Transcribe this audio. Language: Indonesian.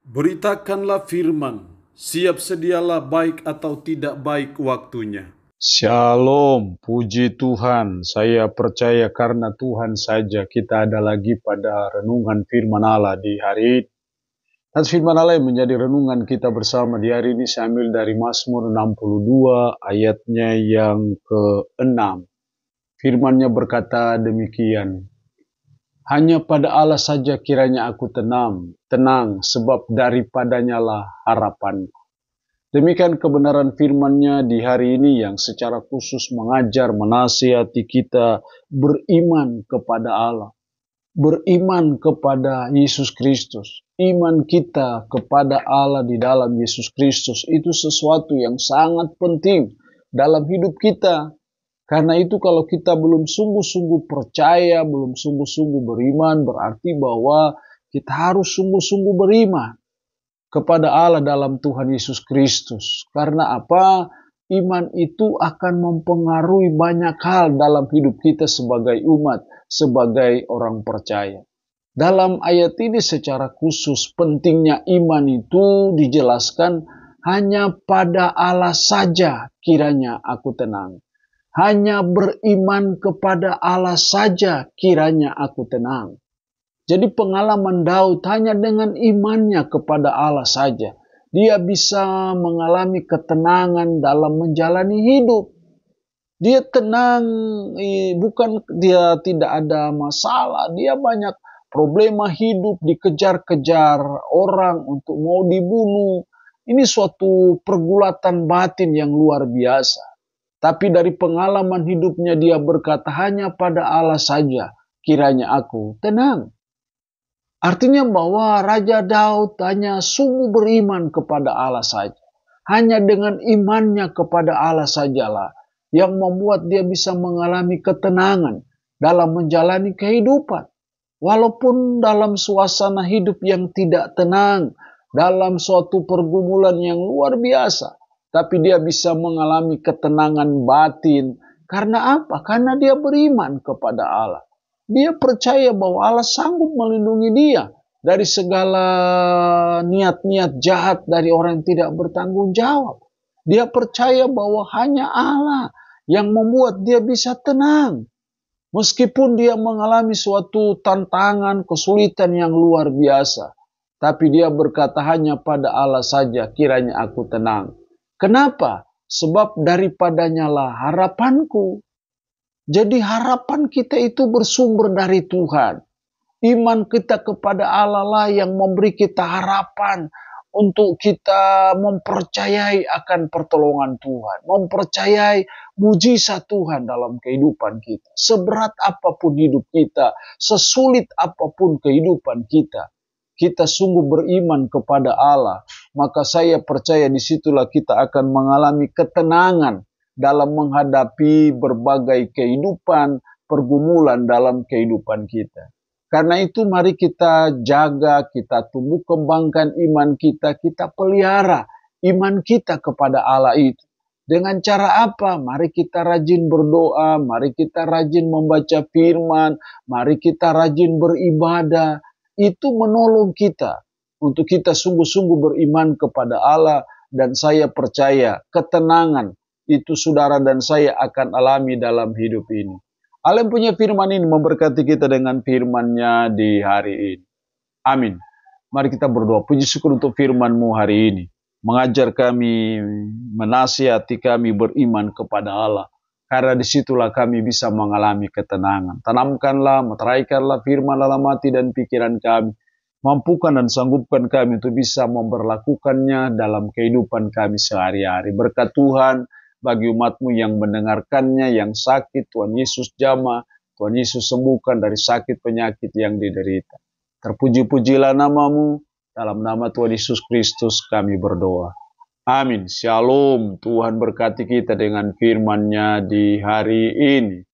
Beritakanlah firman, siap sedialah baik atau tidak baik waktunya. Shalom, puji Tuhan. Saya percaya karena Tuhan saja kita ada lagi pada renungan firman Allah di hari ini. Dan firman Allah yang menjadi renungan kita bersama di hari ini saya ambil dari Mazmur 62 ayatnya yang ke-6. Firman-Nya berkata demikian, hanya pada Allah saja kiranya aku tenang sebab daripadanya lah harapan. Demikian kebenaran firman-Nya di hari ini yang secara khusus mengajar, menasihati kita beriman kepada Allah. Beriman kepada Yesus Kristus. Iman kita kepada Allah di dalam Yesus Kristus itu sesuatu yang sangat penting dalam hidup kita. Karena itu kalau kita belum sungguh-sungguh percaya, belum sungguh-sungguh beriman, berarti bahwa kita harus sungguh-sungguh beriman kepada Allah dalam Tuhan Yesus Kristus. Karena apa? Iman itu akan mempengaruhi banyak hal dalam hidup kita sebagai umat, sebagai orang percaya. Dalam ayat ini secara khusus pentingnya iman itu dijelaskan hanya pada Allah saja kiranya aku tenang. Hanya beriman kepada Allah saja kiranya aku tenang. Jadi pengalaman Daud hanya dengan imannya kepada Allah saja. Dia bisa mengalami ketenangan dalam menjalani hidup. Dia tenang, bukan dia tidak ada masalah. Dia banyak problema hidup, dikejar-kejar orang untuk mau dibunuh. Ini suatu pergulatan batin yang luar biasa. Tapi dari pengalaman hidupnya dia berkata hanya pada Allah saja kiranya aku tenang. Artinya bahwa Raja Daud hanya sungguh beriman kepada Allah saja. Hanya dengan imannya kepada Allah sajalah yang membuat dia bisa mengalami ketenangan dalam menjalani kehidupan. Walaupun dalam suasana hidup yang tidak tenang, dalam suatu pergumulan yang luar biasa, tapi dia bisa mengalami ketenangan batin. Karena apa? Karena dia beriman kepada Allah. Dia percaya bahwa Allah sanggup melindungi dia dari segala niat-niat jahat dari orang yang tidak bertanggung jawab. Dia percaya bahwa hanya Allah yang membuat dia bisa tenang. Meskipun dia mengalami suatu tantangan, kesulitan yang luar biasa. Tapi dia berkata hanya pada Allah saja kiranya aku tenang. Kenapa? Sebab daripadanya lah harapanku. Jadi harapan kita itu bersumber dari Tuhan. Iman kita kepada Allah lah yang memberi kita harapan untuk kita mempercayai akan pertolongan Tuhan. Mempercayai mujizat Tuhan dalam kehidupan kita. Seberat apapun hidup kita, sesulit apapun kehidupan kita. Kita sungguh beriman kepada Allah. Maka saya percaya disitulah kita akan mengalami ketenangan dalam menghadapi berbagai kehidupan, pergumulan dalam kehidupan kita. Karena itu mari kita jaga, kita tumbuh kembangkan iman kita pelihara iman kita kepada Allah itu. Dengan cara apa? Mari kita rajin berdoa, mari kita rajin membaca firman, mari kita rajin beribadah. Itu menolong kita untuk kita sungguh-sungguh beriman kepada Allah. Dan saya percaya ketenangan itu saudara dan saya akan alami dalam hidup ini. Allah yang punya firman ini memberkati kita dengan firman-Nya di hari ini. Amin. Mari kita berdoa. Puji syukur untuk firman-Mu hari ini. Mengajar kami, menasihati kami beriman kepada Allah. Karena disitulah kami bisa mengalami ketenangan. Tanamkanlah, meteraikanlah firman dalam hati dan pikiran kami. Mampukan dan sanggupkan kami untuk bisa memperlakukannya dalam kehidupan kami sehari-hari. Berkat Tuhan bagi umat-Mu yang mendengarkannya, yang sakit, Tuhan Yesus jamah, Tuhan Yesus sembuhkan dari sakit penyakit yang diderita. Terpuji-pujilah nama-Mu, dalam nama Tuhan Yesus Kristus kami berdoa. Amin. Shalom. Tuhan berkati kita dengan firman-Nya di hari ini.